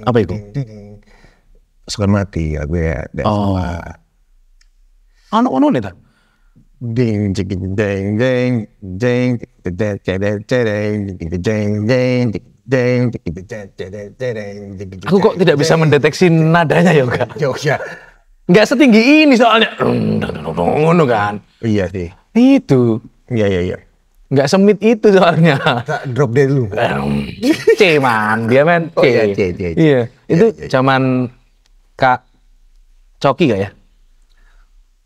Apa itu? Pasukan Mati lagu ya. Oh. Ono nih ta. Ding ding ding ding ding Aku kok tidak bisa mendeteksi nadanya ya enggak? Jogja. Enggak setinggi ini soalnya. Ngono kan. Iya sih. Itu. Iya. Enggak semit itu soalnya. Drop deh dulu. C man, dia main C. Oh, iya, C. Iya, itu zaman Kak Coki gak ya?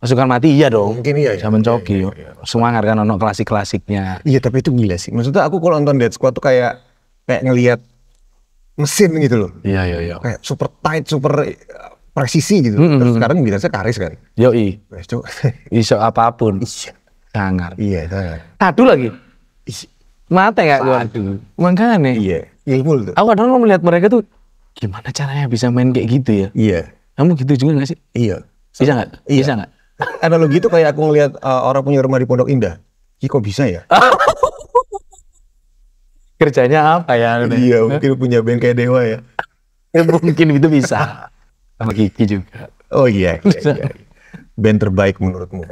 Pasukan Mati iya dong. Mungkin iya. Zaman Coki. Iya. Semangat kan ono klasik-klasiknya. Iya, tapi itu gila sih. Maksudnya aku kalau nonton Dead Squad tuh kayak ngelihat mesin gitu loh. Iya. Kayak super tight, super presisi gitu. Terus sekarang biasanya Karis kan. Yoi. Coba. Iso apapun. Iya. Sangar. Iya, sangar. Tadu lagi. Mate gak gua? Makanya. Iya. Ilmu tuh. Aku kadang melihat mereka tuh gimana caranya bisa main kayak gitu ya? Iya. Kamu gitu juga gak sih? Iya. Bisa gak? Iya. Bisa gak? Analogi itu kayak aku ngelihat orang punya rumah di Pondok Indah. Kok bisa ya? Kerjanya apa ya? Iya, mungkin punya band kayak Dewa ya. Mungkin itu bisa. Sama Kiki juga. Oh iya. Band terbaik menurutmu?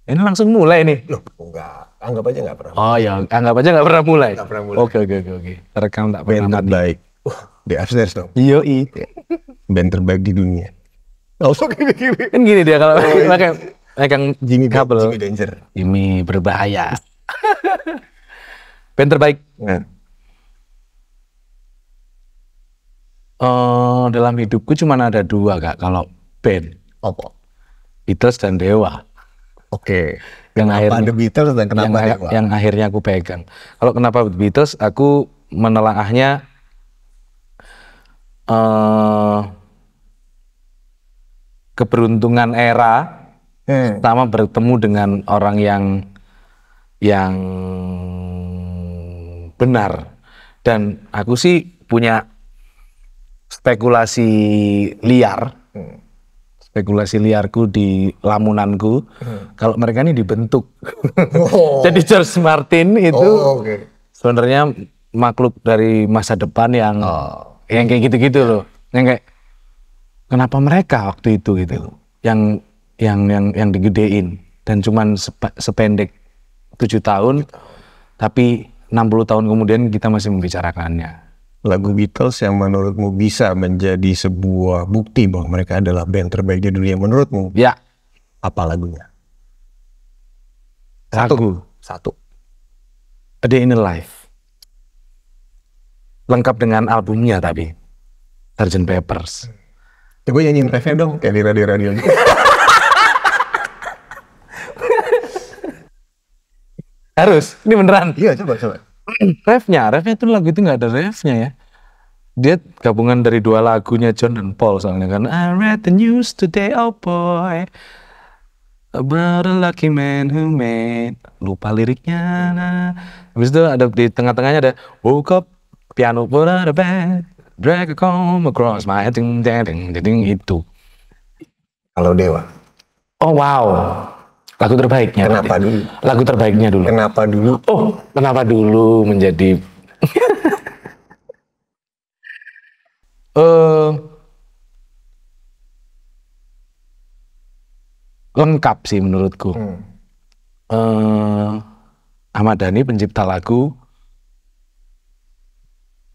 Ini langsung mulai nih. Loh, enggak. Anggap aja enggak pernah. Oh ya, anggap aja nggak pernah mulai. Nggak pernah mulai. Oke. Terekam tak pernah Band mati. terbaik. The Upstairs dong. Yoi. Band terbaik di dunia. Nggak usah gini-gini. Kan gini dia kalau pakai megang Jimmy kabel. Danger. Ini berbahaya. Band terbaik. Nah. Dalam hidupku cuma ada dua kak kalau band. Apa? Beatles dan Dewa. Oke. Yang Kenapa akhirnya The Beatles dan kenapa Dewa? yang akhirnya aku pegang. Kalau kenapa Beatles, aku menelaahnya keberuntungan era, pertama bertemu dengan orang yang benar. Dan aku sih punya spekulasi liarku di lamunanku, kalau mereka ini dibentuk. Jadi George Martin itu sebenarnya makhluk dari masa depan yang kayak gitu-gitu loh. Yang kayak kenapa mereka waktu itu gitu, yang digedein dan cuman sependek 7 tahun, tapi 60 tahun kemudian kita masih membicarakannya. Lagu Beatles yang menurutmu bisa menjadi sebuah bukti bahwa mereka adalah band terbaik di dunia menurutmu? Ya. Apa lagunya? Satu. A Day in the Life. Lengkap dengan albumnya tadi. Sgt. Pepper's. Coba nyanyiin refnya dong, kayak di radio-radio. Harus? Ini beneran? Iya, coba. Refnya itu lagu itu nggak ada refnya ya. Dia gabungan dari dua lagunya John dan Paul soalnya kan. I read the news today, oh boy, about a lucky man who made. Lupa liriknya. Nah. Habis itu ada di tengah-tengahnya ada woke up, piano put out of bed, drag a comb across my head, ding itu. Kalau Dewa. Oh wow. Lagu terbaiknya. Kenapa dulu? Lagu terbaiknya dulu. Kenapa dulu? Oh, kenapa dulu menjadi lengkap sih menurutku. Ahmad Dhani pencipta lagu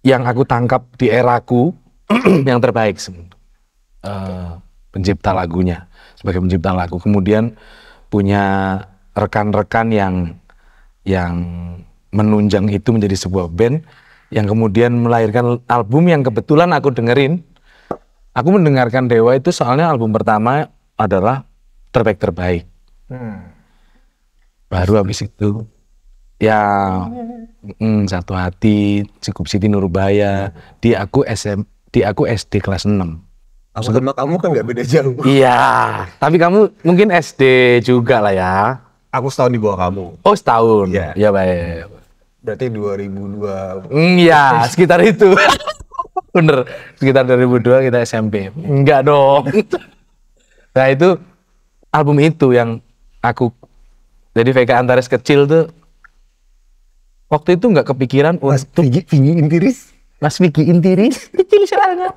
yang aku tangkap di eraku yang terbaik pencipta lagunya, sebagai pencipta lagu. Kemudian punya rekan-rekan yang menunjang itu menjadi sebuah band yang kemudian melahirkan album yang kebetulan aku dengerin. Aku mendengarkan Dewa itu soalnya album pertama adalah terbaik. Baru habis itu ya Satu Hati, Cukup Siti Nurbaya. Di aku SD kelas 6. Aku sama kamu kan nggak beda jauh. Iya, tapi kamu mungkin SD juga lah ya. Aku setahun di bawah kamu. Oh, setahun. Iya. Ya baik. Berarti 2002. Iya, sekitar itu. Bener, sekitar 2002 kita SMP. Enggak dong. Nah itu album itu yang aku, jadi VK Antares kecil tuh waktu itu nggak kepikiran. Mas Vicky Intiris? Mas Vicky Intiri, kecil sangat.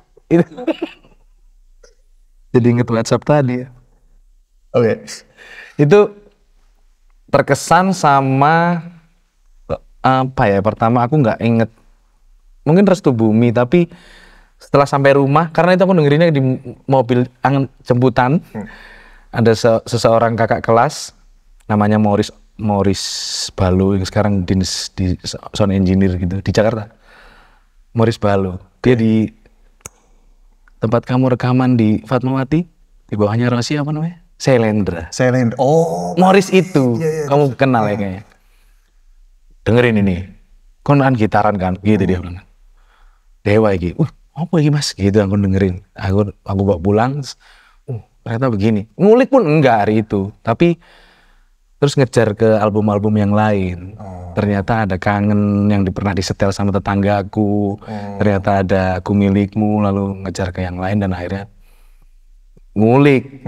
Jadi inget WhatsApp tadi ya. Oke. Itu terkesan sama apa ya? Pertama aku nggak inget, mungkin Restu Bumi, tapi setelah sampai rumah, karena itu aku dengerinnya di mobil jemputan, ada seseorang kakak kelas, namanya Morris Balu, yang sekarang di sound engineer gitu di Jakarta. Morris Balu, dia di tempat kamu rekaman di Fatmawati, di bawahnya Rossi apa namanya? Selendra. Oh, Morris itu, kamu kenal ya kayaknya. Dengerin ini, konan gitaran kan, gitu dia bilang. Dewa iki, apa iki mas? Gitu aku dengerin. Aku bawa pulang, ternyata begini. Ngulik pun enggak hari itu, tapi terus ngejar ke album-album yang lain. Ternyata ada Kangen yang pernah disetel sama tetanggaku. Ternyata ada Aku Milikmu, lalu ngejar ke yang lain dan akhirnya ngulik.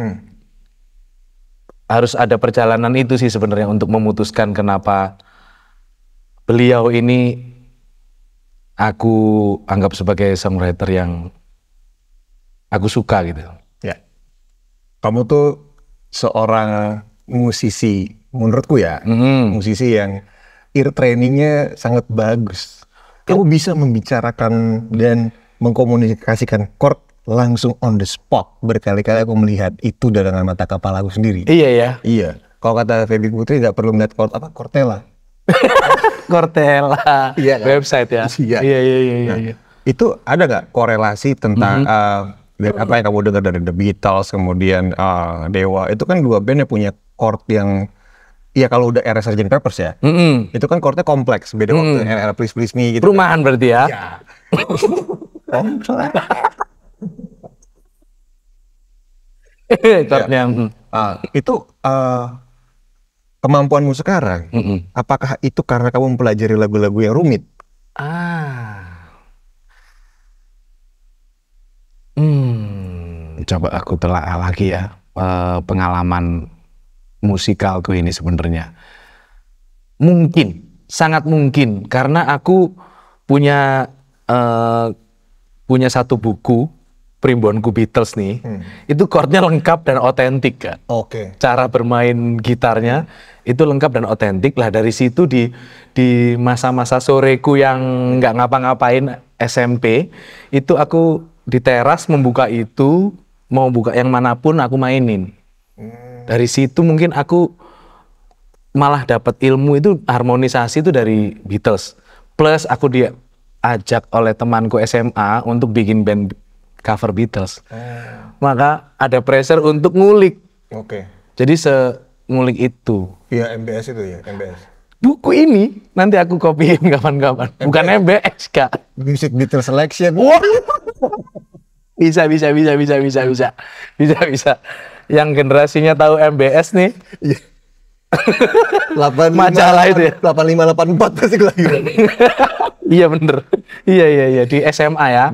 Harus ada perjalanan itu sih sebenarnya untuk memutuskan kenapa beliau ini aku anggap sebagai songwriter yang aku suka gitu. Ya. Kamu tuh seorang musisi, menurutku ya, musisi yang ear trainingnya sangat bagus. Kamu bisa membicarakan dan mengkomunikasikan chord langsung on the spot. Berkali-kali aku melihat itu dengan mata kepala aku sendiri. Iya ya. Iya. Kalau kata Feby Putri nggak perlu melihat chord apa, Cortella. Cortella, iya, kan? website ya. Iya. Nah, itu ada nggak korelasi tentang apa yang kamu dengar dari The Beatles, kemudian Dewa, itu kan dua band yang punya chord yang, ya kalau udah era Sgt. Pepper's ya, itu kan chordnya kompleks, beda waktu era Please Please Me gitu. Perumahan kan? Berarti ya? Ya. Chordnya. Itu kemampuanmu sekarang, apakah itu karena kamu mempelajari lagu-lagu yang rumit? Coba aku telaah lagi ya pengalaman musikalku ini sebenarnya. Mungkin, sangat mungkin, karena aku punya satu buku Primbonku Beatles nih, itu chordnya lengkap dan otentik kan. Cara bermain gitarnya itu lengkap dan otentik lah. Dari situ di masa-masa soreku yang nggak ngapa-ngapain SMP, itu aku di teras membuka itu, mau buka yang manapun aku mainin. Dari situ mungkin aku malah dapat ilmu itu, harmonisasi itu dari Beatles. Plus aku diajak oleh temanku SMA untuk bikin band cover Beatles. Maka ada pressure untuk ngulik. Jadi ngulik itu. Iya, MBS itu ya, MBS. Buku ini nanti aku copyin kapan-kapan. Bukan MBS, Kak. Music Beatles Selection. Bisa. Yang generasinya tahu MBS nih. Majalah itu ya. 8584 pasti kelahiran. Iya bener. Iya di SMA ya.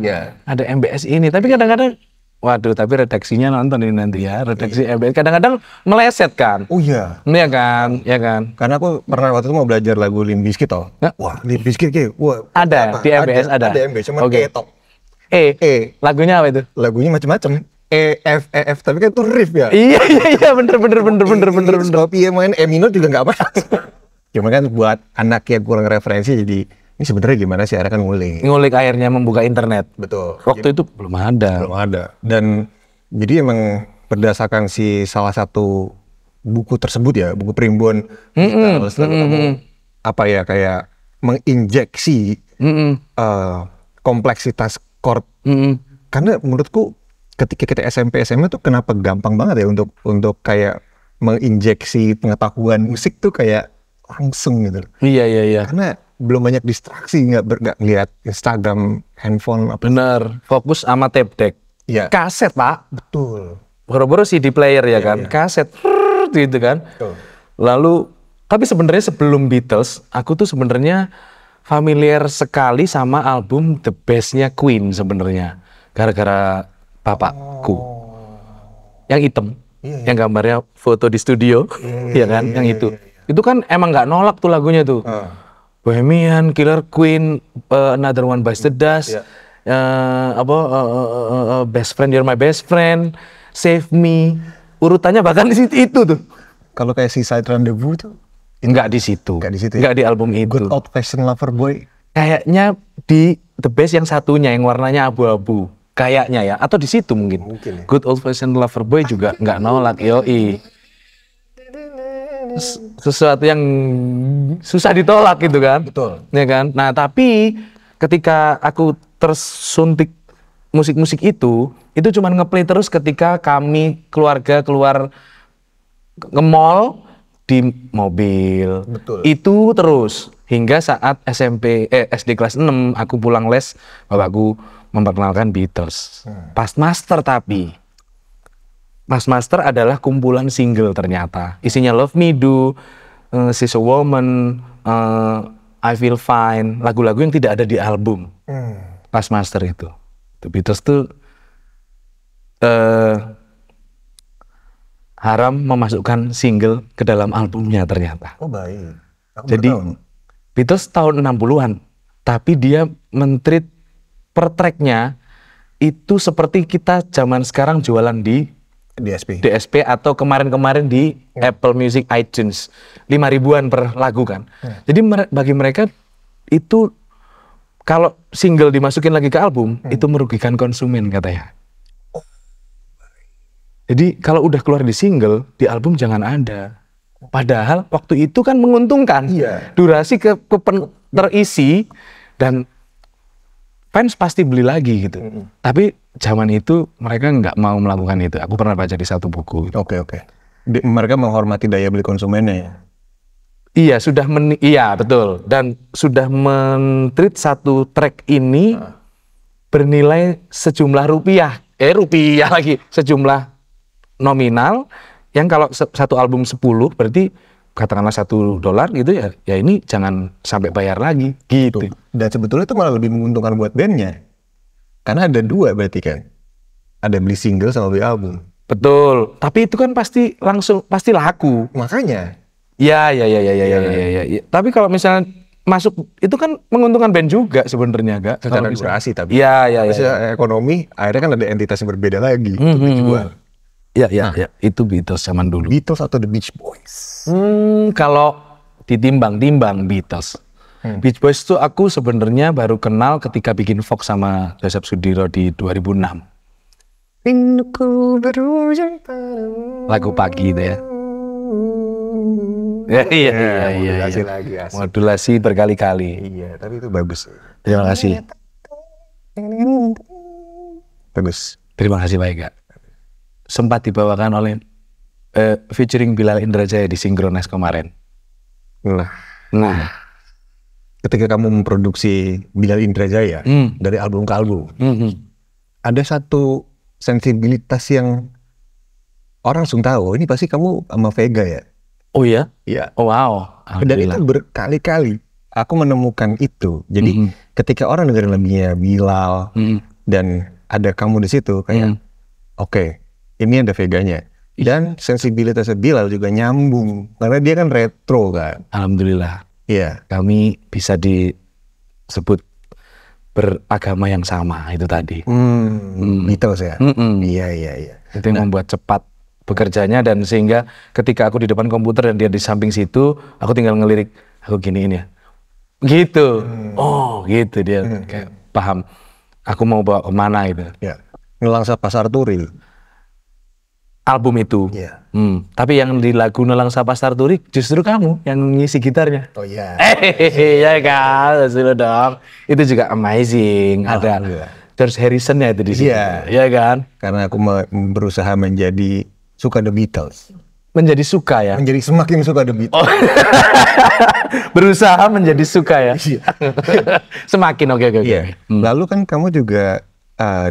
Ada MBS ini. Tapi kadang-kadang, waduh, tapi redaksinya nonton ini nanti ya. Redaksi MBS kadang-kadang meleset kan. Oh iya. Iya kan. Karena aku pernah waktu itu mau belajar lagu Limp Bizkit toh. Wah, Limp Bizkit kayak, ada di MBS ada. Ada MBS, cuma top. Lagunya apa itu? Lagunya macam-macam. F, tapi kan itu riff ya. Iya bener. Tapi ya main E minor juga nggak apa. Cuma kan buat anak yang kurang referensi, jadi ini sebenarnya gimana sih, akhirnya kan ngulik akhirnya membuka internet. Betul. Waktu itu belum ada. Dan jadi emang berdasarkan salah satu buku tersebut ya, buku Primbon, apa ya, kayak menginjeksi kompleksitas chord. Karena menurutku ketika kita SMP SMA tuh kenapa gampang banget ya untuk kayak menginjeksi pengetahuan musik tuh kayak langsung gitu. Iya. Karena belum banyak distraksi, nggak ngeliat Instagram, handphone apa. Bener, fokus sama tape deck. Iya. Kaset, Pak. Betul. Boro-boro CD player ya kan, kaset, gitu kan. Betul. Lalu, tapi sebenarnya sebelum Beatles, aku tuh sebenarnya familiar sekali sama album The Best-nya Queen sebenarnya, gara-gara bapakku. Yang hitam, yang gambarnya foto di studio, ya kan, yang itu. Itu kan emang nggak nolak tuh lagunya tuh. Bohemian, Killer Queen, Another One Bites the Dust, Best Friend, You're My Best Friend, Save Me. Urutannya bahkan di situ itu tuh. Kalau kayak Seaside Rendezvous tuh enggak di situ. Enggak di situ. Enggak di album itu. Good Old Fashioned Lover Boy. Kayaknya di The Best yang satunya yang warnanya abu-abu. Kayaknya ya, atau di situ mungkin. Ya. Good Old Fashioned Lover Boy juga enggak nolak, yoi. Sesuatu yang susah ditolak gitu kan. Betul. Ya kan? Nah, tapi ketika aku tersuntik musik-musik itu cuma ngeplay terus ketika kami keluarga keluar nge-mall di mobil. Betul. Itu terus hingga saat SD kelas 6 aku pulang les, bapakku memperkenalkan Beatles. Pastmaster tapi Pastmaster adalah kumpulan single ternyata. Isinya Love Me Do, She's a Woman, I Feel Fine, lagu-lagu yang tidak ada di album. Pastmaster itu. The Beatles tuh haram memasukkan single ke dalam albumnya ternyata. Oh baik. Jadi Beatles tahun 60-an, tapi dia men-treat per tracknya itu seperti kita zaman sekarang jualan di DSP atau kemarin-kemarin di Apple Music iTunes 5.000-an per lagu kan. Jadi bagi mereka itu kalau single dimasukin lagi ke album itu merugikan konsumen katanya. Jadi kalau udah keluar di single, di album jangan ada. Padahal waktu itu kan menguntungkan. Durasi terisi dan fans pasti beli lagi gitu. Tapi zaman itu mereka nggak mau melakukan itu. Aku pernah baca di satu buku. Oke. Mereka menghormati daya beli konsumennya ya? Iya, iya betul. Dan sudah men-treat satu track ini bernilai sejumlah rupiah lagi, sejumlah nominal yang kalau satu album 10 berarti katakanlah $1 gitu ya ini jangan sampai bayar lagi gitu. Dan sebetulnya itu malah lebih menguntungkan buat bandnya. Karena ada dua berarti kan. Ada beli single sama beli album. Betul. Tapi itu kan pasti laku. Makanya. Ya. Tapi kalau misalnya masuk itu kan menguntungkan band juga sebenarnya gak? Secara durasi tapi. Iya. Ekonomi akhirnya kan ada entitas yang berbeda lagi untuk dijual. Iya. Itu Beatles zaman dulu. Beatles atau The Beach Boys? Kalau ditimbang-timbang Beatles. Beach Boys itu aku sebenarnya baru kenal ketika bikin Fox sama Joseph Sudiro di 2006. Lagu pagi itu ya. Iya. Modulasi berkali-kali. Iya, tapi itu bagus. Terima kasih. Bagus. Terima kasih baik Kak. Sempat dibawakan oleh featuring Bilal Indrajaya di Synchronize kemarin. Nah. Ketika kamu memproduksi Bilal Indrajaya dari album ke album, ada satu sensibilitas yang orang langsung tahu, ini pasti kamu sama Vega ya? Oh ya? Iya. Oh wow. Dan itu berkali-kali aku menemukan itu. Jadi ketika orang dengerin lagunya Bilal dan ada kamu di situ, kayak oke, ini ada Veganya. Dan sensibilitasnya Bilal juga nyambung karena dia kan retro kan. Alhamdulillah. Iya. Kami bisa disebut beragama yang sama itu tadi. Beatles ya? Iya. Itu yang membuat cepat bekerjanya dan sehingga ketika aku di depan komputer dan dia di samping situ, aku tinggal ngelirik, aku giniin ya. Gitu. Oh gitu dia kayak paham. Aku mau bawa kemana gitu. Ya. Nelangsa Pasar Turi. Album itu. Tapi yang di lagu Nelangsa Pasar Turi justru kamu yang ngisi gitarnya. Oh iya. Ya kan, sudah dong. Itu juga amazing. Ada George Harrison-nya itu di sini. Iya kan? Karena aku berusaha menjadi suka The Beatles. Menjadi suka ya? Menjadi semakin suka The Beatles. Oh. Berusaha menjadi suka ya? Semakin oke. Iya. Lalu kan kamu juga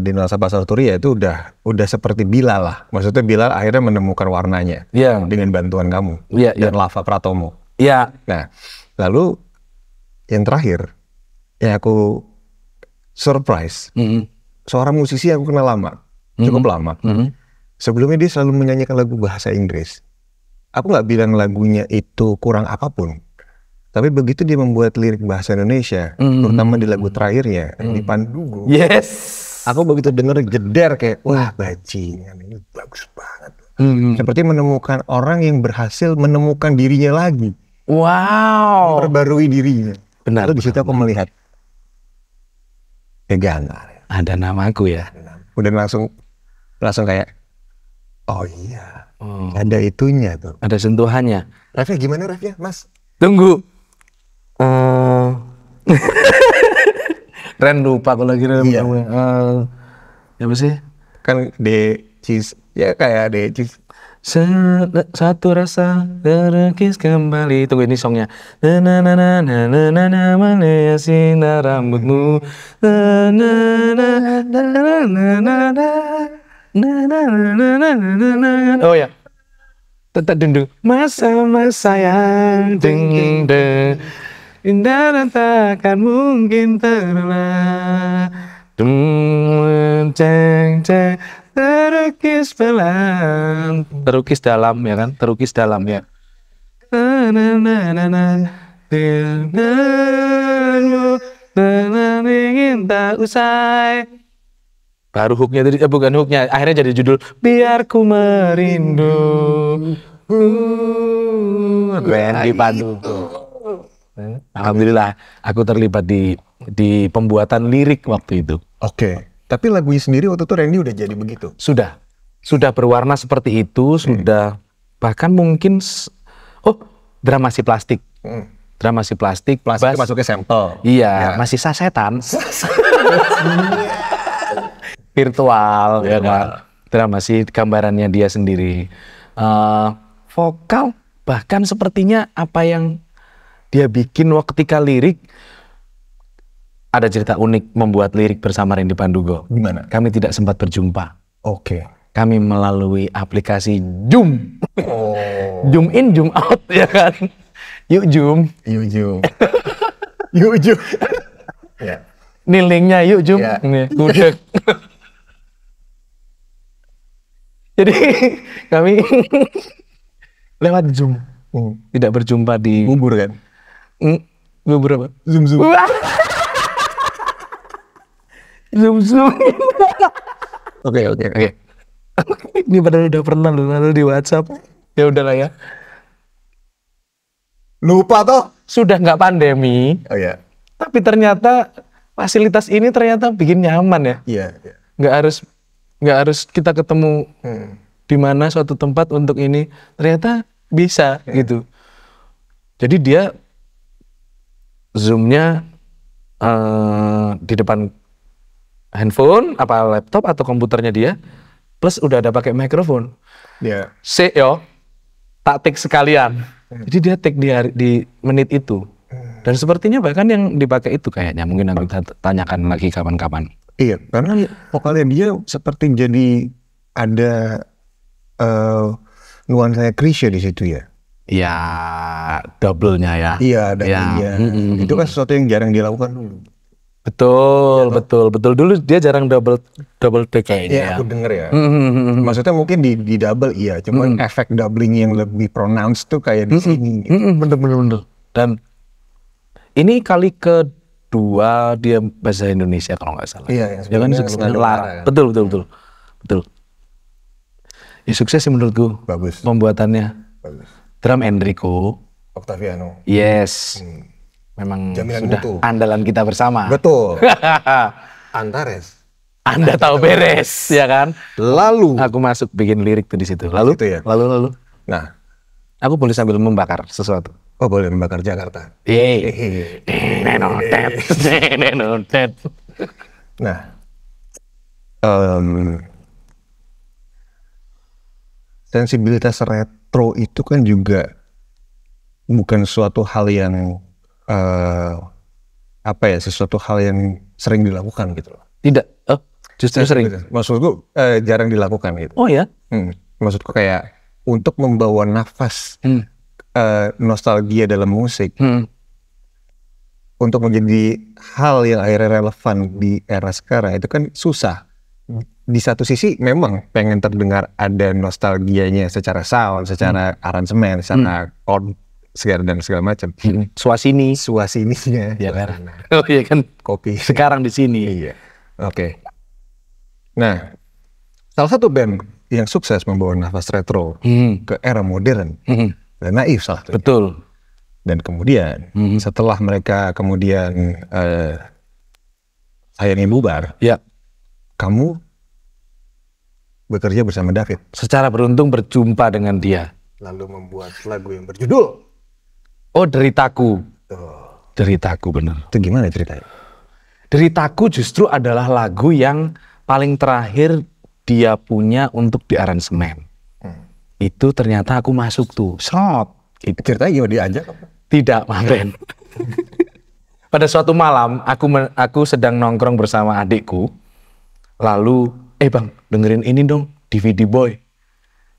di Nelangsa Pasar Turi ya itu udah seperti Bilal lah. Maksudnya Bilal akhirnya menemukan warnanya dengan bantuan kamu dan Lava Pratomo. Iya. Nah, lalu yang terakhir yang aku surprise, seorang musisi yang aku kenal lama, cukup lama. Sebelumnya dia selalu menyanyikan lagu bahasa Inggris. Aku nggak bilang lagunya itu kurang apapun, Tapi begitu dia membuat lirik bahasa Indonesia, terutama di lagu terakhirnya, di Pandugo. Yes. Aku begitu denger jeder kayak, wah bajingan ini bagus banget. Seperti menemukan orang yang berhasil menemukan dirinya lagi. Wow. Memperbarui dirinya. Benar. Lalu di situ aku melihat Gangar. Ada namaku ya. Udah langsung kayak, oh iya, ada itunya tuh. Ada sentuhannya. Refnya gimana refnya, Mas? Tunggu. Ren lupa kalau lagi Iya. Apa sih? Kan Decis, ya kayak Decis. Satu rasa terkikis kembali. Tunggu ini songnya. Na na na na na na na na mana sinar rambutmu. Na na na na na na na na na na na na. Oh ya. Tetap dendung. Masa-masa yang deng deng. Indah dan takkan mungkin terulang. Ceng ceng. Terukis pelan, terukis dalam ya kan, terukis dalam ya. Ingin tak usai. Baru hooknya tadi, bukan hooknya, akhirnya jadi judul Biar Ku Merindu. Randy Pandugo. Alhamdulillah, aku terlibat di pembuatan lirik waktu itu. Oke. Tapi lagunya sendiri waktu itu Randy udah jadi begitu? Sudah berwarna seperti itu, sudah bahkan mungkin, drum masih plastik. Drum masih plastik, Plastik masuknya sampel. Iya, masih sasetan. Virtual, ya kan. Drum masih gambarannya dia sendiri. Vokal, bahkan sepertinya apa yang dia bikin ketika lirik, ada cerita unik membuat lirik bersama Randy Pandugo. Gimana? Kami tidak sempat berjumpa. Oke. Kami melalui aplikasi Zoom. Zoom in, Zoom out, ya kan? Yuk Zoom. Yuk Zoom. Yuk Zoom. Ya. Ini linknya, yuk Zoom. Ya. Nih, gudeg. Jadi kami lewat Zoom. Tidak berjumpa di... Bubur kan? Bubur apa? Zoom. Zoom. Oke. Ini padahal udah pernah lalu di WhatsApp. Ya udahlah ya. Lupa toh? Sudah nggak pandemi. Oh ya. Tapi ternyata fasilitas ini ternyata bikin nyaman ya. Iya. Nggak harus kita ketemu di mana suatu tempat untuk ini. Ternyata bisa gitu. Jadi dia Zoom-nya di depan handphone, apa laptop atau komputernya dia, plus udah ada pakai mikrofon. Iya. Tak take sekalian. Jadi dia take di menit itu. Dan sepertinya bahkan yang dipakai itu kayaknya. Mungkin aku tanyakan lagi kapan-kapan. Iya, karena vokalnya dia seperti jadi ada nuansanya Krisya di situ ya. Ya, double-nya ya. Iya, ada iya. Itu kan sesuatu yang jarang dilakukan dulu. Betul. Dulu dia jarang double take kayaknya. Iya, aku denger ya. Maksudnya mungkin di double iya, cuman efek doubling yang lebih pronounced tuh kayak di sini. Bener. Dan ini kali kedua dia bahasa Indonesia kalau nggak salah. Iya, ya kan sukses. Betul. Ya sukses sih menurutku. Bagus. Pembuatannya. Bagus. Drum Enrico. Octaviano. Yes. Memang Jaminan sudah mutu. andalan kita bersama. Betul. Antares. Anda tahu beres, ya kan? Lalu aku masuk bikin lirik tuh di situ. Lalu, situ ya? lalu. Nah, aku boleh sambil membakar sesuatu. oh boleh membakar Jakarta. Nenotet. Nah, sensibilitas retro itu kan juga bukan suatu hal yang sesuatu hal yang sering dilakukan gitu loh. Tidak, justru sering. Maksudku jarang dilakukan gitu. Oh ya? Maksudku kayak untuk membawa nafas nostalgia dalam musik untuk menjadi hal yang akhirnya relevan di era sekarang itu kan susah. Di satu sisi memang pengen terdengar ada nostalgianya secara sound, secara aransemen, secara chord segala macam. Suasininya, ya kan? Oh iya kan, kopi. Sekarang di sini. Iya. Oke. Nah, salah satu band yang sukses membawa nafas retro ke era modern, dan Naif salah satunya. Betul. Dan kemudian setelah mereka kemudian sayangnya bubar, ya, kamu bekerja bersama David. Secara beruntung berjumpa dengan dia. Lalu membuat lagu yang berjudul Oh, Deritaku. Deritaku, bener. Itu gimana ceritanya? Deritaku justru adalah lagu yang paling terakhir dia punya untuk diaransemen. Itu ternyata aku masuk tuh. Ceritanya gimana, diajak apa? Tidak, Maren. Pada suatu malam, aku sedang nongkrong bersama adikku. Lalu, Bang, dengerin ini dong, DVD Boy.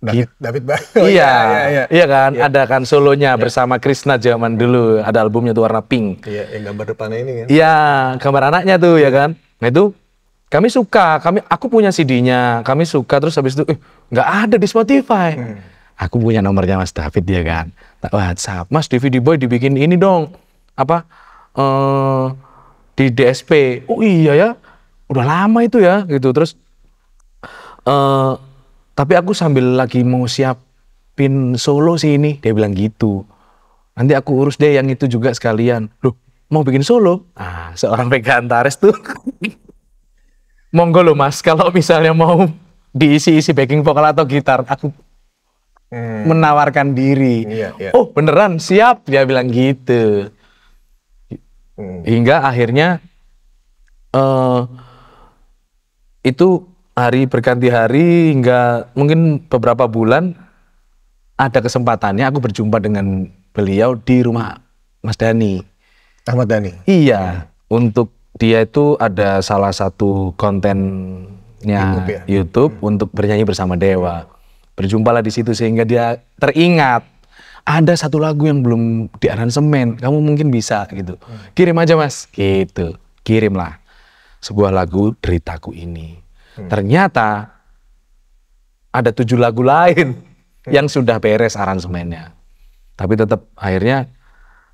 David Bang. Iya kan, ada kan solonya bersama Krishna zaman dulu, ada albumnya tuh warna pink. Iya, yang gambar depannya ini kan. Iya, gambar anaknya tuh ya kan. Nah itu kami suka, aku punya CD-nya, kami suka, terus habis itu nggak ada di Spotify. Aku punya nomornya Mas David ya kan. Tak WhatsApp, Mas DVD Boy dibikin ini dong, apa di DSP. Oh iya ya, udah lama itu ya gitu. Terus tapi aku sambil lagi mau siapin solo sih ini, dia bilang gitu. Nanti aku urus deh yang itu juga sekalian. Loh, mau bikin solo? Seorang Pegantares tuh. Monggo loh Mas, kalau misalnya mau diisi-isi backing vokal atau gitar, aku menawarkan diri. Oh beneran, siap, dia bilang gitu. Hingga akhirnya itu hari berganti hari hingga mungkin beberapa bulan ada kesempatannya aku berjumpa dengan beliau di rumah Mas Dhani. Ahmad Dhani? Iya, untuk dia itu ada salah satu kontennya YouTube untuk bernyanyi bersama Dewa. Berjumpalah di situ sehingga dia teringat ada satu lagu yang belum diaransemen, kamu mungkin bisa gitu. Kirim aja Mas, gitu. Kirimlah sebuah lagu Deritaku ini. Ternyata ada 7 lagu lain yang sudah beres aransemennya. Tapi tetap akhirnya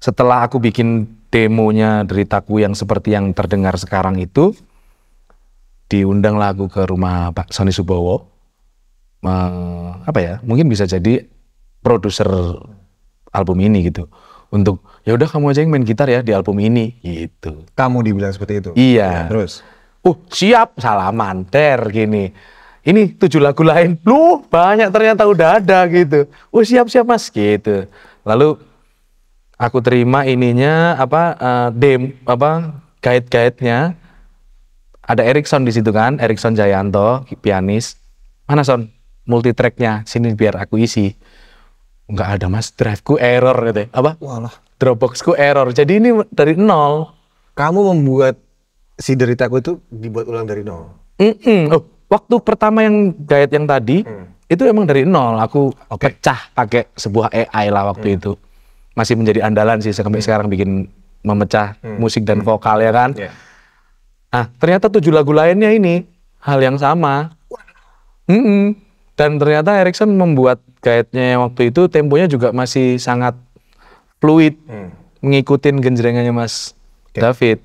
setelah aku bikin demonya Deritaku yang seperti yang terdengar sekarang itu, diundang lagu ke rumah Pak Sony Subowo. Mungkin bisa jadi produser album ini gitu. Untuk ya udah kamu aja yang main gitar ya di album ini gitu. Kamu dibilang seperti itu? Iya. Terus? Siap, salaman, gini. Ini 7 lagu lain, banyak ternyata udah ada gitu. Siap Mas gitu. Lalu aku terima ininya guide-guide-nya. Ada Erikson di situ kan, Erikson Jayanto, pianis. Mana Son? Multitracknya, sini biar aku isi. Enggak ada Mas, drive-ku error gitu. Walah. Dropbox-ku error. Jadi ini dari nol. Kamu membuat si Deritaku itu dibuat ulang dari nol? Waktu pertama yang guide yang tadi, itu emang dari nol. Aku pecah pakai sebuah AI lah waktu itu. Masih menjadi andalan sih sampai sekarang bikin memecah musik dan vokal ya kan. Nah, ternyata 7 lagu lainnya ini hal yang sama. Dan ternyata Erikson membuat guide-nya waktu itu temponya juga masih sangat fluid, ngikutin genjrengannya Mas David.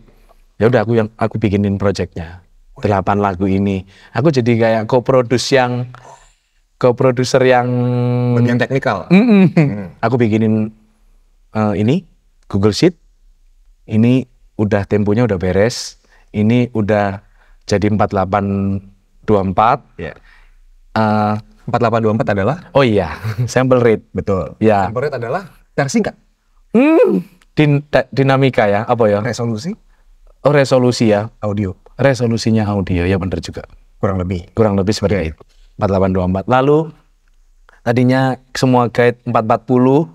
Ya udah aku bikinin projectnya 8 lagu ini. Aku jadi kayak co-producer yang bagian teknikal. Aku bikinin ini Google Sheet. Ini udah temponya udah beres. Ini udah jadi 4824. Yeah. 4824 adalah? Oh iya, sample rate. Betul. Ya. Sample rate adalah tersingkat. Dinamika ya, apa ya? Resolusi? Oh, resolusi ya. Audio. Resolusinya audio, ya benar juga. Kurang lebih seperti itu. 4824. Lalu tadinya semua guide 440,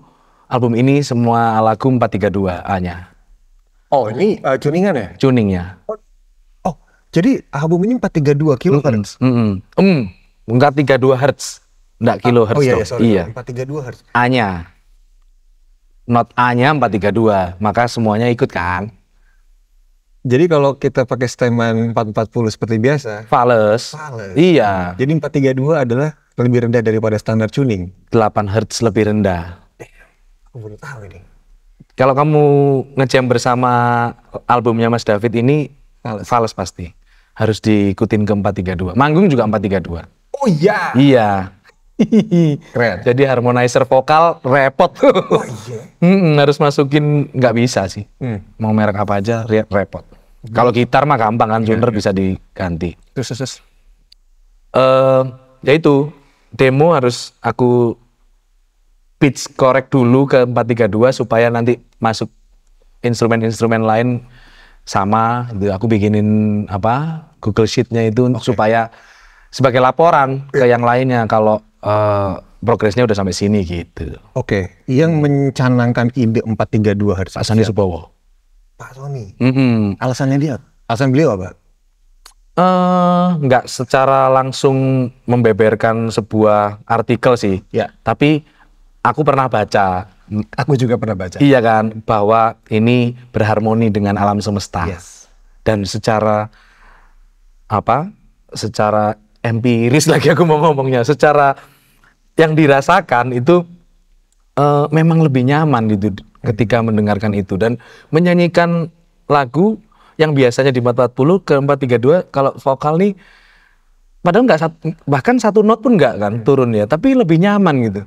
album ini semua lagu 432 A-nya. Oh, ini tuningan ya? Tuningnya. Oh, jadi album ini 432 kHz? Enggak 32 Hz. Enggak kilohertz. Oh iya, sorry. Iya. 432 Hz. A-nya. Not A-nya 432, maka semuanya ikut kan? Jadi kalau kita pakai setelan 440 seperti biasa, fales. Iya. Jadi 432 adalah lebih rendah daripada standar tuning. 8 Hz lebih rendah. Aku baru tahu ini. Kalau kamu ngejam bersama albumnya Mas David ini, Fales pasti. Harus diikutin ke 432. Manggung juga 432. Oh iya? Iya. Keren. Jadi harmonizer vokal repot. Oh iya? Harus masukin, nggak bisa sih. Mau merek apa aja, repot. Kalau gitar mah gampang kan, tuner bisa diganti. Terus. Ya itu, demo harus aku pitch korek dulu ke 432 supaya nanti masuk instrumen-instrumen lain sama. Gitu. Aku bikinin Google Sheet-nya itu supaya sebagai laporan ke yang lainnya kalau progresnya udah sampai sini gitu. Oke. Yang mencanangkan ide 432 harus Pak Sony Subowo. Pak Sony. Alasannya dia? Alasan beliau apa? Nggak secara langsung membeberkan sebuah artikel sih. Ya. Tapi aku pernah baca. Aku juga pernah baca. Iya kan, bahwa ini berharmoni dengan alam semesta. Yes. Dan secara secara empiris lagi aku mau ngomongnya, secara yang dirasakan itu memang lebih nyaman gitu ketika mendengarkan itu dan menyanyikan lagu yang biasanya di 440 ke 432 kalau vokal nih padahal nggak bahkan satu not pun nggak kan turun ya, tapi lebih nyaman gitu.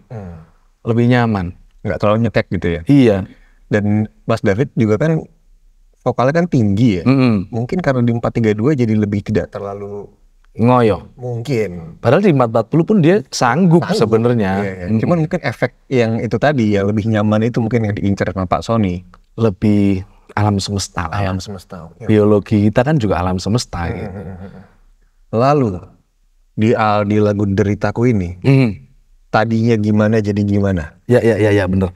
Lebih nyaman. Nggak terlalu nyetek gitu ya? Iya. Dan Mas David juga kan vokalnya kan tinggi ya? Mungkin karena di 432 jadi lebih tidak terlalu ngoyo. Mungkin. Padahal di 440 pun dia sanggup sebenarnya. Iya. Cuman mungkin efek yang itu tadi ya lebih nyaman itu mungkin yang diincar sama Pak Sony. Lebih alam semesta lah. Alam semesta. Ya. Biologi kita kan juga alam semesta. Gitu. Lalu di lagu Deritaku ini, tadinya gimana jadi gimana? Ya bener.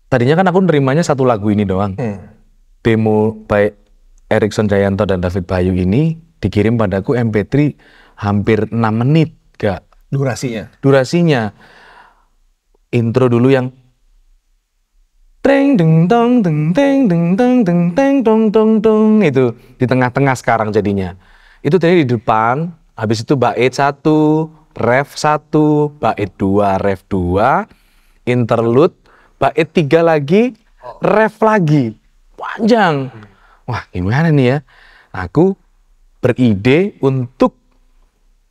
Tadinya kan aku nerimanya satu lagu ini doang. Demo by Erikson Jayanto dan David Bayu ini dikirim padaku MP3 hampir 6 menit gak? Durasinya. Intro dulu yang teng deng dong deng teng deng deng deng teng dong dong dong itu di tengah-tengah sekarang jadinya. Itu tadi di depan, habis itu bait 1, ref 1, bait 2, ref 2, interlude, bait 3 lagi, ref lagi. Panjang. Wah, gimana nih ya? Aku beride untuk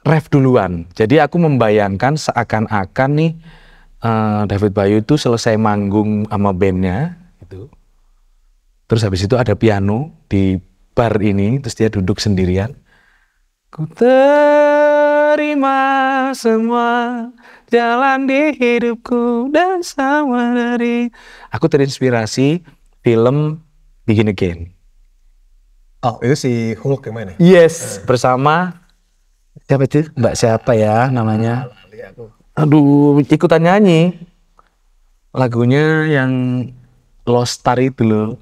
ref duluan. Jadi aku membayangkan seakan-akan nih David Bayu itu selesai manggung sama bandnya gitu. Terus habis itu ada piano di bar ini, terus dia duduk sendirian. Ku terima semua jalan di hidupku dan sama dari. Aku terinspirasi film Begin Again. Oh, itu si Hulk yang mana? Yes, bersama siapa itu? Mbak siapa ya namanya? Aduh, ikutan nyanyi. Lagunya yang Lost Star itu loh.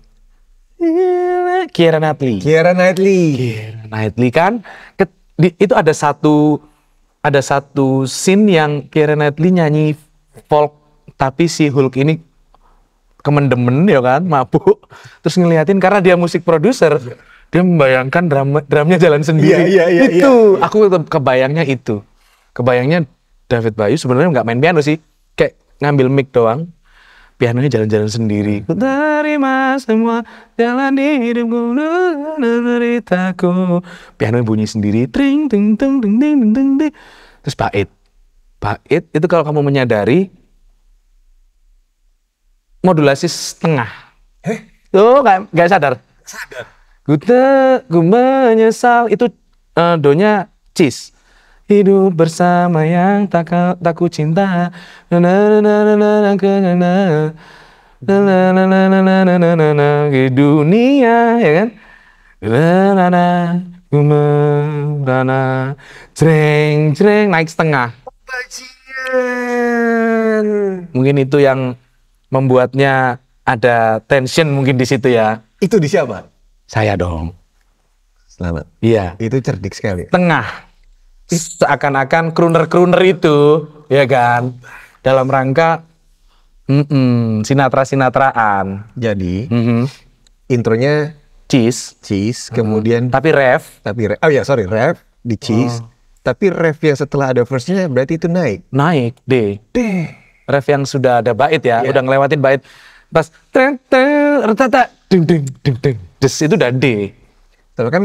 Keira Knightley kan itu ada satu scene yang Keira Knightley nyanyi folk tapi si Hulk ini kemendemen ya kan, mabuk. Terus ngeliatin karena dia musik produser, dia membayangkan drumnya jalan sendiri. Itu aku kebayangnya itu. Kebayangnya David Bayu sebenarnya nggak main piano sih, kayak ngambil mic doang, pianonya jalan-jalan sendiri. Ku terima semua jalan di hidupku, deritaku. Pianonya bunyi sendiri, tring, ting, ting, ting, ting, ting, ting. Terus bait itu kalau kamu menyadari modulasi setengah. Tuh nggak sadar. Ku menyesal itu donya cis. Hidup bersama yang tak ku cinta. Di dunia ya kan. Jreng naik setengah. Mungkin itu yang membuatnya ada tension mungkin di situ ya. Itu di siapa? Saya dong. Selamat. Iya. Itu cerdik sekali. Tengah. Seakan-akan crooner itu, ya kan, dalam rangka sinatra-sinatraan. Jadi intronya cheese, kemudian tapi ref, oh ya ref di cheese, Tapi ref yang setelah ada verse-nya berarti itu naik. Naik D. Ref yang sudah ada bait ya, udah ngelewatin bait. Pas des itu udah D. Tapi kan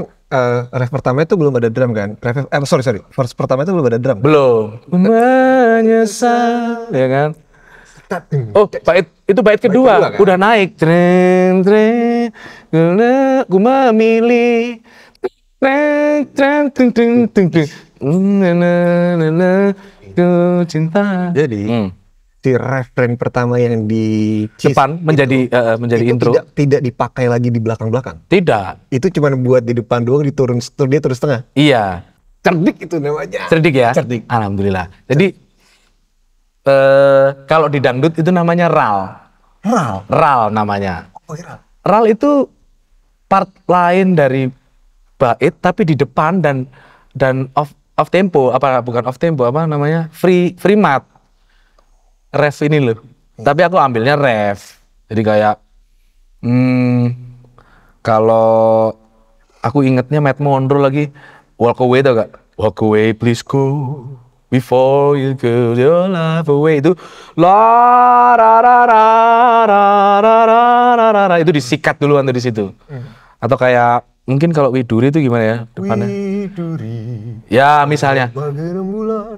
ref pertama itu belum ada drum kan? Sorry, verse pertama itu belum ada drum. Belum. Menyesal, ya kan? Oh, bait kedua kan? Udah naik. Ku memilih. Cinta. Jadi si refrain pertama yang di depan menjadi intro tidak dipakai lagi di belakang-belakang. Tidak. Itu cuma buat di depan doang, dia terus tengah. Iya. Cerdik itu namanya. Cerdik ya? Cerdik. Alhamdulillah. Jadi kalau di dangdut itu namanya ral. Ral namanya. Oh, ral. Ral itu part lain dari bait tapi di depan dan off tempo, bukan off tempo, apa namanya? Free mat. Ref ini loh. Tapi aku ambilnya ref. Jadi kayak kalau aku ingetnya Matt Monroe lagi Walk Away, tau gak? Walk away please go before you go your life away. Itu la ra ra ra ra ra ra ra ra itu disikat duluan dari situ. Atau kayak mungkin kalau Widuri itu gimana ya depannya? Widuri. Ya misalnya.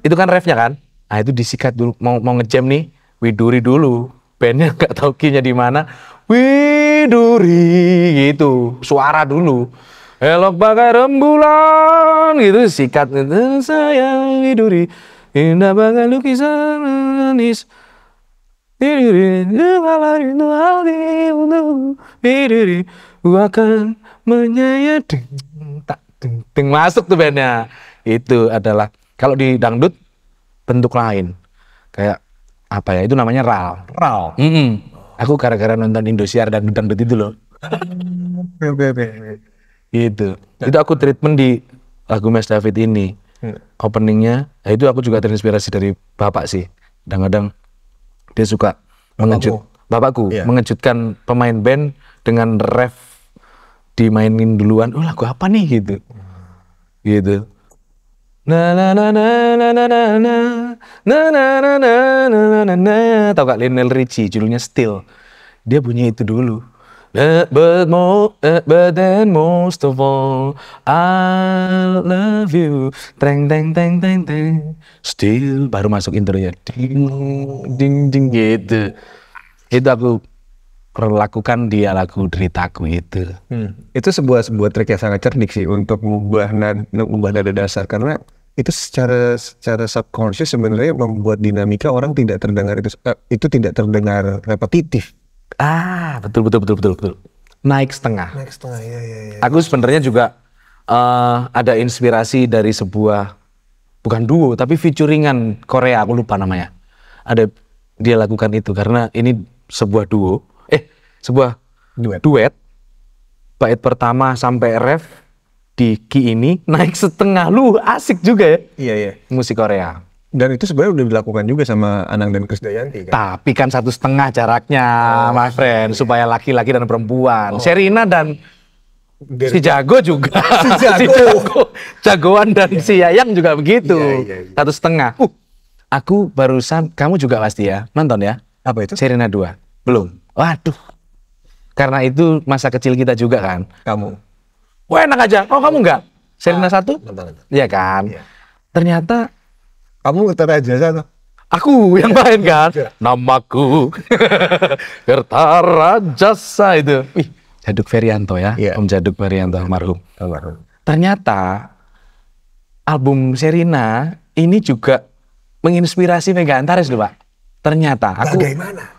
Itu kan refnya kan? Nah itu disikat dulu, mau ngejam nih Widuri dulu, bandnya nggak tahu key-nya di mana, Widuri gitu, suara dulu, elok bagai rembulan gitu, sikat gitu, sayang Widuri, indah bagai lukisan manis, Widuri, Widuri, gua akan menyayat, masuk tuh bandnya. Itu adalah kalau di dangdut bentuk lain, kayak apa ya, itu namanya ral. Aku gara-gara nonton Indosiar dan dangdut itu loh. Gitu. Itu aku treatment di lagu Mas David ini. Openingnya, itu aku juga terinspirasi dari bapak sih. Kadang-kadang dia suka bapakku mengejutkan pemain band dengan ref dimainin duluan. Oh lagu apa nih gitu. Gitu. Na na na na na na na na na na na na na na. Tahu gak Lionel Richie judulnya Still? Dia bunyi itu dulu. But then most of all I love you. Teng teng teng teng teng. Still baru masuk intronya. Ding ding ding gitu. Itu aku lakukan di lagu Deritaku itu. Itu sebuah track yang sangat cerdik sih untuk mengubah nada dasar, karena itu secara subconscious sebenarnya membuat dinamika orang tidak terdengar itu tidak terdengar repetitif. Betul. Naik setengah. Ya. Aku sebenarnya juga ada inspirasi dari sebuah, bukan duo tapi featuringan Korea, aku lupa namanya. Ada dia lakukan itu karena ini sebuah sebuah duet. Bait pertama sampai ref di key ini naik setengah, asik juga ya. Iya. Musik Korea. Dan itu sebenarnya udah dilakukan juga sama Anang dan Krisdayanti kan. Tapi kan 1,5 jaraknya, my friend, supaya laki-laki dan perempuan. Sherina dan si Jago juga. Si Jago. Jagoan dan si Yayang juga begitu. Iya. 1,5. Aku barusan, kamu juga pasti ya nonton ya. Apa itu? Sherina 2. Belum. Waduh. Karena itu masa kecil kita juga kan. Kamu. Wah enak aja. Oh kamu enggak? Sherina 1? Iya kan? Iya. Ternyata kamu Kertarajasa tuh. Aku yang main kan. Namaku Kertarajasa itu. Jaduk Ferianto ya. Om Jaduk Ferianto almarhum. Ternyata album Sherina ini juga menginspirasi Mega Antares loh Pak. Ternyata aku. Bagaimana?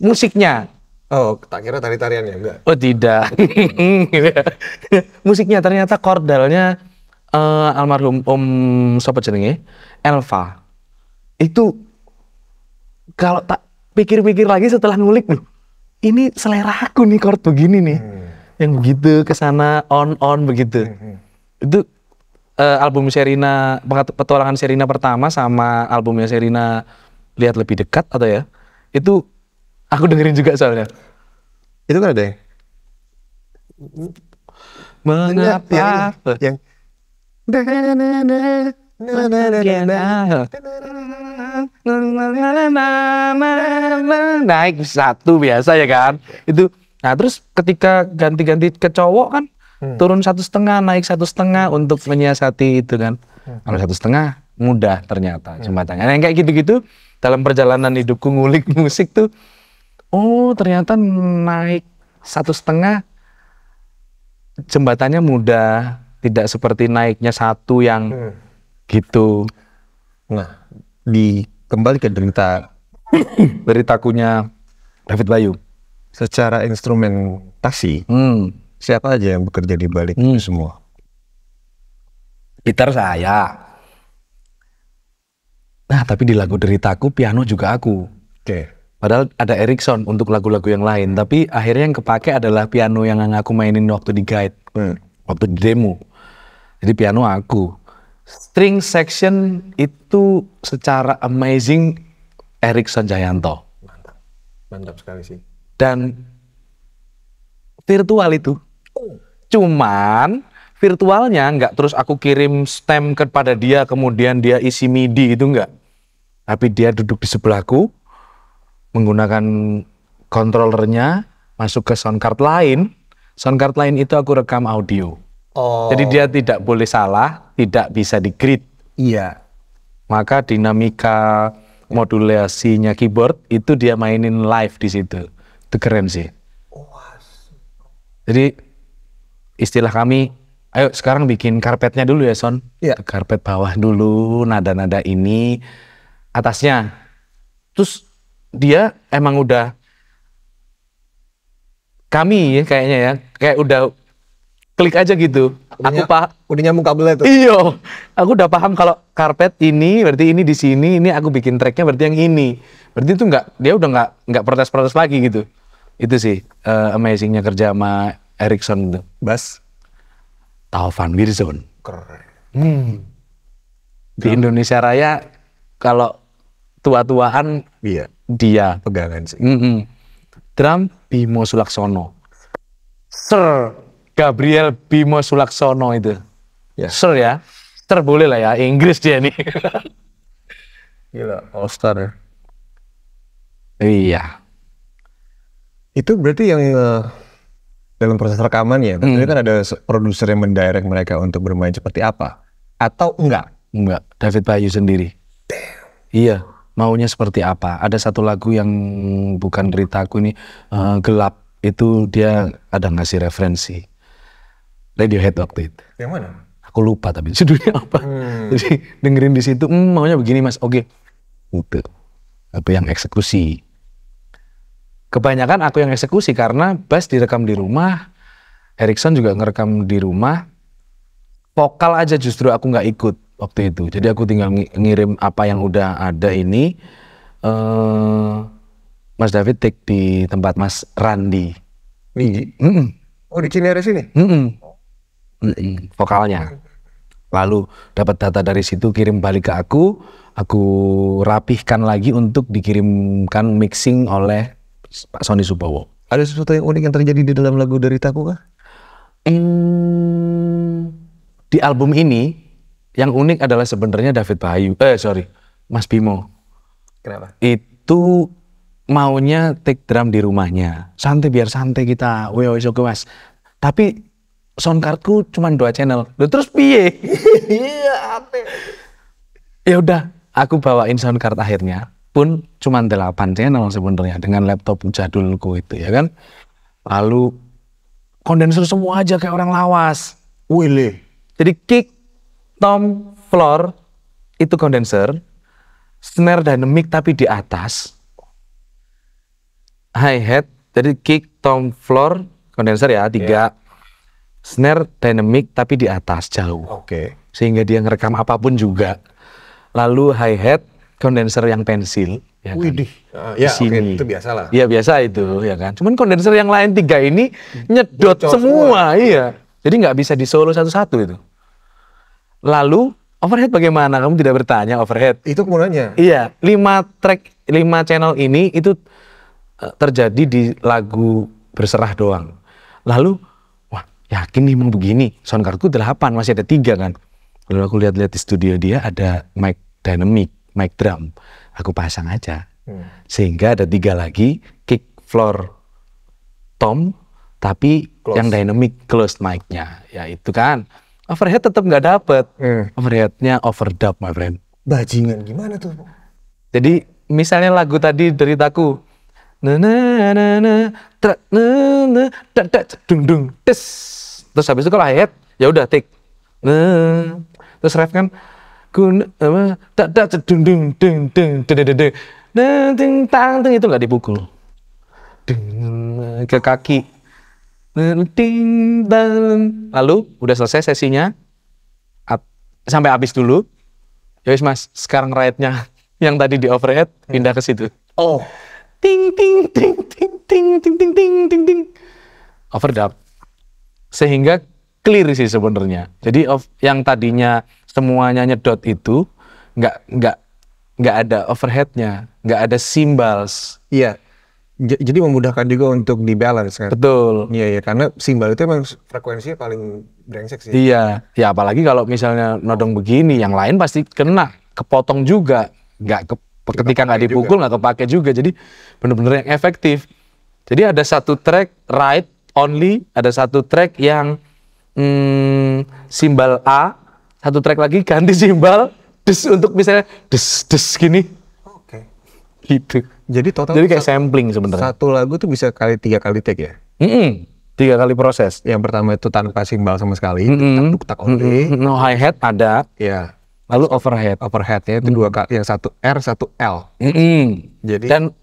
Musiknya. Oh, tak kira tari-tariannya enggak. Oh tidak. Musiknya ternyata kordalnya almarhum Om siapa jenenge? Elva. Itu kalau tak pikir-pikir lagi setelah ngulik loh. Ini selera aku nih chord begini nih. Yang begitu kesana on begitu. Itu album Sherina, petualangan Sherina pertama sama albumnya Sherina Lihat Lebih Dekat atau ya. Itu aku dengerin juga soalnya. Itu kan ada yang mengapa yang naik satu biasa ya kan itu. Nah terus ketika ganti-ganti ke cowok kan turun 1,5 naik 1,5 untuk menyiasati itu kan. Kalau 1,5 mudah ternyata jembatannya. Nah, yang kayak gitu-gitu dalam perjalanan hidupku ngulik musik tuh, oh ternyata naik 1,5 jembatannya mudah, tidak seperti naiknya 1 yang gitu. Nah, kembali ke Deritakunya David Bayu. Secara instrumentasi, siapa aja yang bekerja di balik itu semua? Gitar saya. Nah, tapi di lagu Deritaku piano juga aku. Oke. Padahal ada Erickson untuk lagu-lagu yang lain, tapi akhirnya yang kepake adalah piano yang aku mainin waktu di guide, waktu di demo. Jadi piano aku. String section itu secara amazing Erickson Jayanto. Mantap sekali sih. Dan virtual itu. Cuman virtualnya nggak terus aku kirim stem kepada dia, kemudian dia isi MIDI, itu nggak. Tapi dia duduk di sebelahku, menggunakan controllernya, masuk ke soundcard lain. Soundcard lain itu aku rekam audio. Jadi dia tidak boleh salah, tidak bisa di-grid. Iya. Maka dinamika modulasinya keyboard itu dia mainin live di situ. Itu keren sih. Jadi istilah kami, ayo sekarang bikin karpetnya dulu ya Son. Iya. Karpet bawah dulu, nada-nada ini, atasnya. Terus dia emang udah, kami ya kayaknya ya, kayak udah klik aja gitu. Udah nyambung kabelnya tuh. Iya, aku udah paham kalau karpet ini berarti ini di sini, ini aku bikin tracknya berarti yang ini. Berarti itu dia udah nggak protes-protes lagi gitu. Itu sih amazingnya kerja sama Erickson itu. Bass Taufan Wirzon. keren. Di Indonesia Raya kalau tua-tuaan Iya. dia. Pegangan sih. Drum Bimo Sulaksono. Sir Gabriel Bimo Sulaksono itu. Ya. Sir ya. Sir boleh lah ya, Inggris dia nih. Gila, all star ya. Iya. Itu berarti yang dalam proses rekaman ya, berarti kan ada produser yang mendirect mereka untuk bermain seperti apa? Atau enggak? Enggak, David Bayu sendiri. Iya, maunya seperti apa? Ada satu lagu yang bukan Deritaku ini, Gelap, itu dia ada ngasih referensi Radiohead waktu itu. Yang mana? Aku lupa tapi judulnya apa. Jadi dengerin di situ, maunya begini mas, oke. Itu apa yang eksekusi. Kebanyakan aku yang eksekusi karena bass direkam di rumah, Erickson juga ngerekam di rumah. Vokal aja justru aku nggak ikut waktu itu. Jadi aku tinggal ngirim apa yang udah ada ini. Mas David take di tempat Mas Randi. Oh di Cinere sini? Vokalnya. Lalu dapat data dari situ, kirim balik ke aku rapihkan lagi untuk dikirimkan mixing oleh Pak Sony Subowo. Ada sesuatu yang unik yang terjadi di dalam lagu Deritaku kah? Di album ini yang unik adalah sebenarnya David Bayu, Mas Bimo. Kenapa? Itu maunya take drum di rumahnya, santai biar santai kita, wes oke mas. Tapi soundcardku cuma 2 channel, terus piye? Iya, Ya udah, aku bawain soundcard akhirnya pun cuma 8 channel sebenarnya dengan laptop jadulku itu ya kan. Lalu kondenser semua aja kayak orang lawas. Wih. Jadi kick, tom, floor itu kondenser, snare dynamic tapi di atas, hi-hat, jadi kick, tom, floor, kondenser ya 3, snare dynamic tapi di atas jauh. Sehingga dia ngerekam apapun juga. Lalu hi-hat, kondenser yang pensil. Ya kan? Widih. Ya itu biasa lah. Iya biasa itu ya kan. Cuman kondenser yang lain 3 ini nyedot semua. Iya. Jadi nggak bisa di solo satu-satu itu. Lalu overhead bagaimana? Kamu tidak bertanya overhead. Itu kemudiannya. Iya, 5 channel ini itu terjadi di lagu Berserah doang. Lalu, wah yakin nih mau begini. Soundcardku 8, masih ada 3 kan. Lalu aku lihat-lihat di studio dia ada mic dynamic, mic drum. Aku pasang aja. Sehingga ada 3 lagi kick, floor, tom, tapi yang dynamic closed mic-nya. Ya itu kan. Overhead tetap nggak dapet. Overheadnya overdub, my friend. Bajingan gimana tuh? Jadi misalnya lagu tadi deritaku, na na na na tra na na da da dung dung tes. Terus habis itu kalau hi-hat ya udah take. Nah, terus ref kan kun apa da da dung dung ding ding ding ding ding ding tang itu nggak dipukul. Ding ke kaki. Ding dang. Lalu udah selesai sesinya. Sampai habis dulu. Ya wis Mas, sekarang ride-nya yang tadi di overhead pindah ke situ. Oh. Ting ting ting ting ting ting ting ting ting ting. Overdub. Sehingga clear sih sebenarnya. Jadi yang tadinya semuanya nyedot itu nggak ada overheadnya, nggak ada cymbals. Iya. Jadi memudahkan juga untuk dibalance kan. Betul. Iya, karena cymbal itu emang frekuensinya paling brengsek sih. Iya, ya apalagi kalau misalnya nodong begini, yang lain pasti kena, kepotong juga, ketika nggak dipukul nggak kepake juga. Jadi benar-benar yang efektif. Jadi ada satu track right only, ada satu track yang simbal A, satu track lagi ganti simbal des untuk misalnya des gini. Oke. Gitu. Jadi total kayak sampling sebenarnya. Satu lagu tuh bisa 3 kali take ya? 3 kali proses. Yang pertama itu tanpa simbal sama sekali, tak only. No hi-hat ada. Ya. Lalu overhead. Overheadnya itu 2 kali, yang satu R, satu L. Jadi dan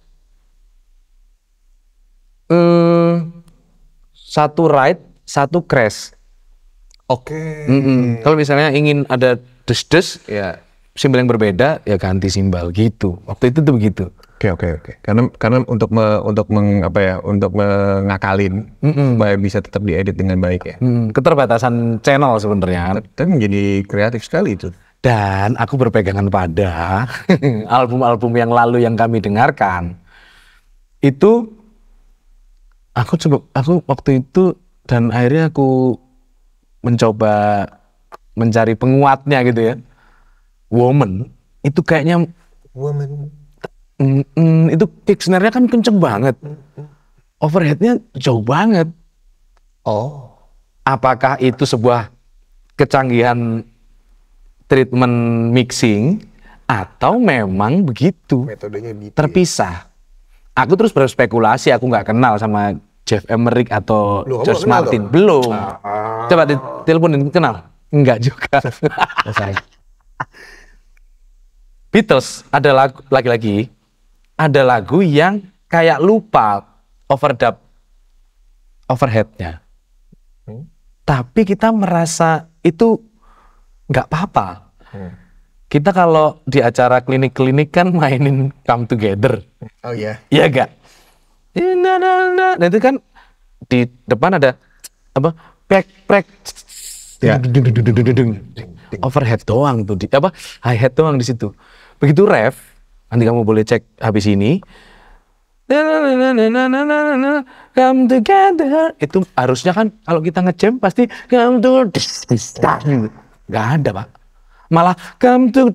satu ride, satu crash. Oke. Kalau misalnya ingin ada des-des, ya simbol yang berbeda, ya ganti simbal gitu. Waktu itu tuh begitu. Oke. Karena untuk mengakalin supaya bisa tetap diedit dengan baik ya. Keterbatasan channel sebenarnya. Tapi menjadi kreatif sekali itu. Dan aku berpegangan pada album-album yang lalu yang kami dengarkan. Itu aku waktu itu dan akhirnya aku mencoba mencari penguatnya gitu ya. Woman itu kayaknya itu kick snare-nya kan kenceng banget. Overhead-nya jauh banget. Oh. Apakah itu sebuah kecanggihan treatment mixing atau memang begitu? Metodenya gitu. Terpisah. Aku terus berspekulasi, aku nggak kenal sama Jeff Emerick atau George Martin. Belum. Coba diteleponin, kenal? Enggak juga. Beatles ada lagu lagi-lagi. Ada lagu yang kayak lupa overdub overheadnya. Tapi kita merasa itu nggak apa-apa. Kita kalau di acara klinik-klinik kan mainin Come Together. Oh iya. Iya gak? Nah itu kan di depan ada apa? Prek. Ya. Overhead doang tuh hi-hat doang di situ. Begitu ref, nanti kamu boleh cek habis ini. Come together. Itu harusnya kan kalau kita ngejam pasti come to nggak ada Pak. Malah come to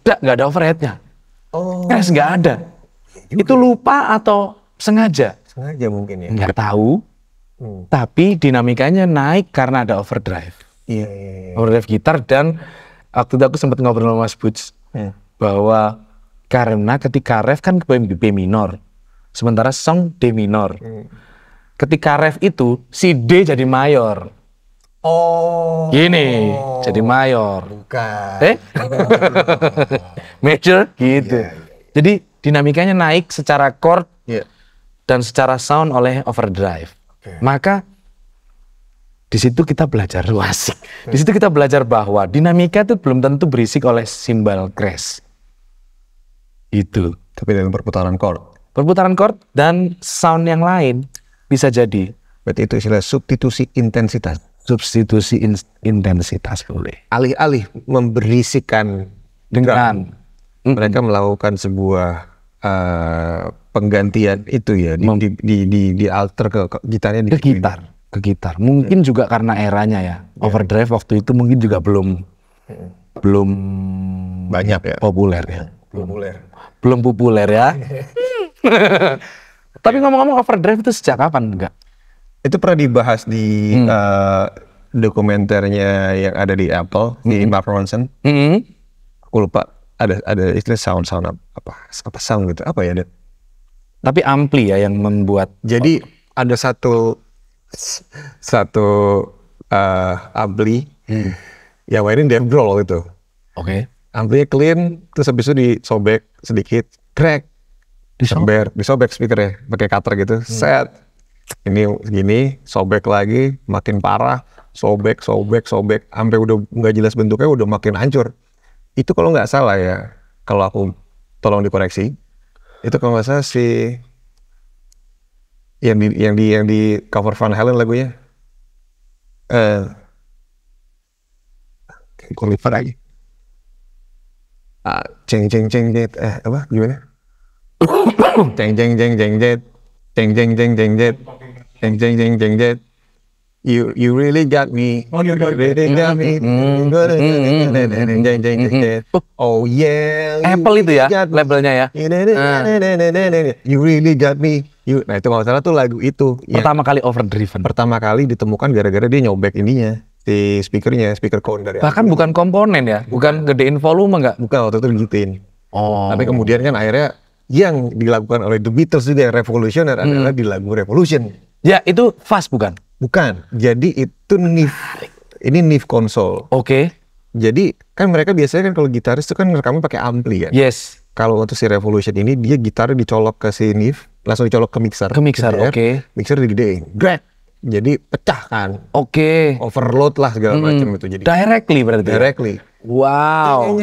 nggak ada overheadnya. Crash nggak ada. Itu lupa atau sengaja? Sengaja mungkin ya. Nggak tahu. Tapi dinamikanya naik karena ada overdrive. Iya. Overdrive gitar dan waktu itu aku sempat ngobrol sama Mas Butch bahwa karena ketika ref kan B minor, sementara song D minor. Ketika ref itu si D jadi mayor. Oh. Gini, jadi mayor. Bukan. Major gitu. Iya. Jadi dinamikanya naik secara chord Iya. dan secara sound oleh overdrive. Maka di situ kita belajar asik. Di situ kita belajar bahwa dinamika itu belum tentu berisik oleh simbal crash. Itu. Tapi dalam perputaran chord. Perputaran chord dan sound yang lain bisa jadi. Berarti itu istilah substitusi intensitas. Substitusi intensitas boleh. Alih-alih memberisikkan Dengan mereka melakukan sebuah penggantian itu ya di alter ke gitarnya ke gitar. ke gitar. Mungkin juga karena eranya ya. Overdrive waktu itu mungkin juga belum banyak ya. Populer ya. Belum populer ya. Tapi ngomong-ngomong Overdrive itu sejak kapan enggak? Itu pernah dibahas di dokumenternya yang ada di Apple, di Mark Ronson. Aku lupa ada istilah sound apa sound gitu, apa ya, Tapi ampli ya yang membuat. Jadi ada satu ampli yang mainin Dave Grohl gitu. Oke. Amplinya clean, terus habis itu disobek sedikit, crack, disobek speakernya pakai cutter gitu, set. Ini gini, sobek lagi, makin parah, sobek, sampai udah nggak jelas bentuknya, udah makin hancur. Itu kalau nggak salah ya, kalau aku tolong dikoreksi, itu kalau nggak salah si yang di cover Van Halen lagunya, aku lupa lagi. Ceng apa gimana? Ceng jet. You really got me. Oh, you really got me. Oh yeah. Apple itu ya labelnya ya. You really got me. Nah itu kalau salah tuh lagu itu. Pertama kali Overdriven. Pertama kali ditemukan gara-gara dia nyobek ininya. Si speaker cone dari. Bahkan bukan komponen ya, bukan gedein volume nggak? Bukan, waktu itu digituin. Oh. Tapi kemudian kan akhirnya yang dilakukan oleh The Beatles juga yang revolusioner adalah di lagu Revolution. Ya itu fast bukan? Bukan, jadi itu ini Neve console. Oke. Jadi kan mereka biasanya kan kalau gitaris itu kan rekamnya pakai ampli kan. Yes. Kalau untuk si Revolution ini dia gitarnya dicolok ke si Neve, langsung dicolok ke mixer. Oke. Mixer digedein, grek. Jadi pecah kan. Oke. Overload lah segala macam itu jadi. Directly berarti. Directly. Wow.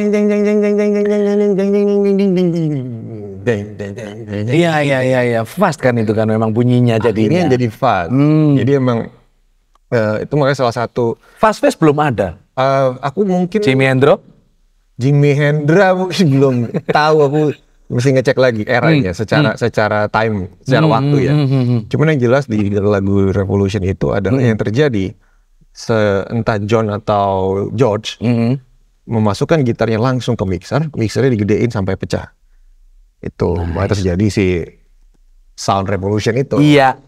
Iya. Fast kan itu kan memang bunyinya jadinya. Akhirnya jadi fast. Jadi emang itu makanya salah satu. Fast belum ada. Aku mungkin. Jimi Hendra mungkin belum tahu, aku mesti ngecek lagi eranya secara time, secara waktu ya. Cuman yang jelas di lagu Revolution itu adalah yang terjadi entah John atau George memasukkan gitarnya langsung ke mixernya digedein sampai pecah. Itu makanya terjadi si sound revolution itu. Iya.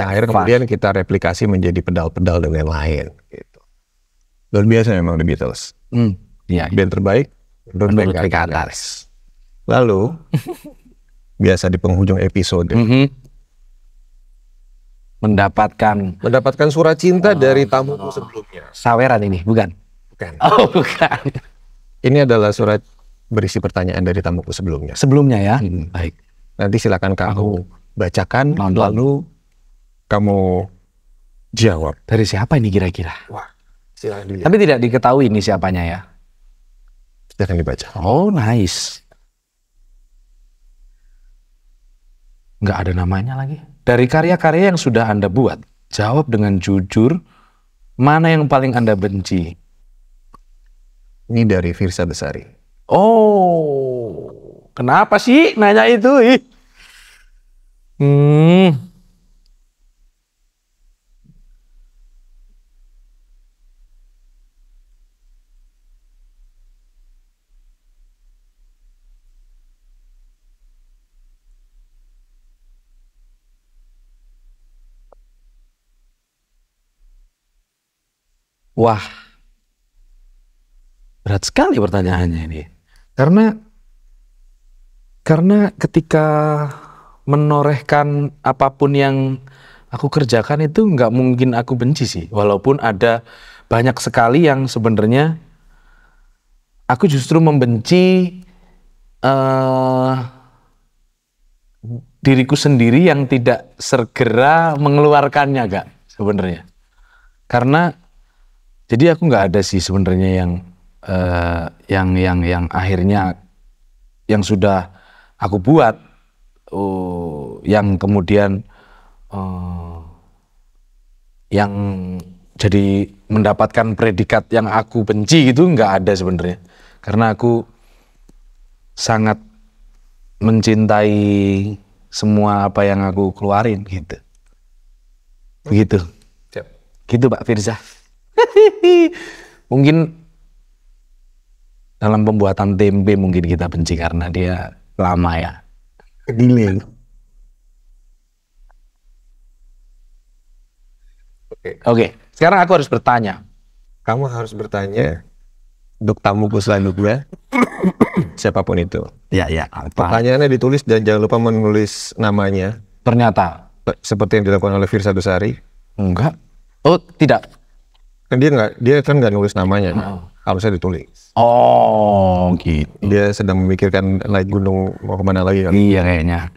Akhirnya kemudian kita replikasi menjadi pedal-pedal dan lain-lain. Gitu. Luar biasa memang The Beatles. Iya. Band terbaik menurut Gagaris. Lalu biasa di penghujung episode mendapatkan surat cinta dari tamuku sebelumnya. Saweran ini bukan? Bukan. Oh bukan. Ini adalah surat berisi pertanyaan dari tamuku sebelumnya. Sebelumnya ya. Baik. Nanti silakan kamu bacakan lalu kamu jawab. Dari siapa ini kira-kira? Wah, silakan dilihat. Tapi tidak diketahui ini siapanya ya. Silakan dibaca. Oh nice. Nggak ada namanya lagi. Dari karya-karya yang sudah Anda buat, jawab dengan jujur, mana yang paling Anda benci? Ini dari Firsa Besari. Oh, kenapa sih nanya itu? Wah, berat sekali pertanyaannya ini. Karena ketika menorehkan apapun yang aku kerjakan itu nggak mungkin aku benci sih. Walaupun ada banyak sekali yang sebenarnya aku justru membenci diriku sendiri yang tidak segera mengeluarkannya Kak sebenarnya. Karena jadi aku nggak ada sih sebenarnya yang akhirnya yang sudah aku buat yang kemudian yang jadi mendapatkan predikat yang aku benci gitu nggak ada sebenarnya. Karena aku sangat mencintai semua apa yang aku keluarin gitu. Begitu. Gitu Pak Firza. Mungkin dalam pembuatan tempe mungkin kita benci karena dia lama ya. Delay. Oke, sekarang aku harus bertanya. Kamu harus bertanya untuk tamuku selanjutnya, siapapun itu. Ya. Pertanyaannya ditulis dan jangan lupa menulis namanya. Ternyata. Seperti yang dilakukan oleh Firza Besari. Enggak. Oh, tidak. Kan dia kan nggak nulis namanya. Harusnya ditulis. Oh, gitu. Dia sedang memikirkan naik gunung mau kemana lagi kan? Iya kayaknya.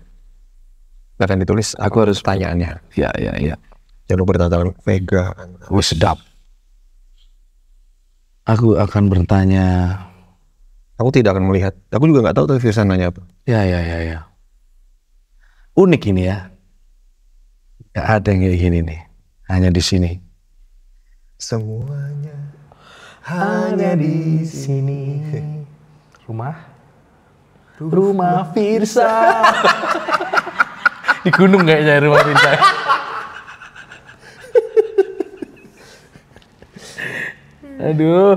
Akan ditulis. Aku harus pertanyaannya. Ya. Jangan lupa ditandakan Vega. Wih, sedap. Aku akan bertanya. Aku tidak akan melihat. Aku juga nggak tahu tuh Firza nanya apa. Ya. Unik ini ya. Gak ada yang kayak gini nih. Hanya di sini. Semuanya hanya di sini. Rumah Firza. Di gunung kayaknya rumah Firza. Aduh.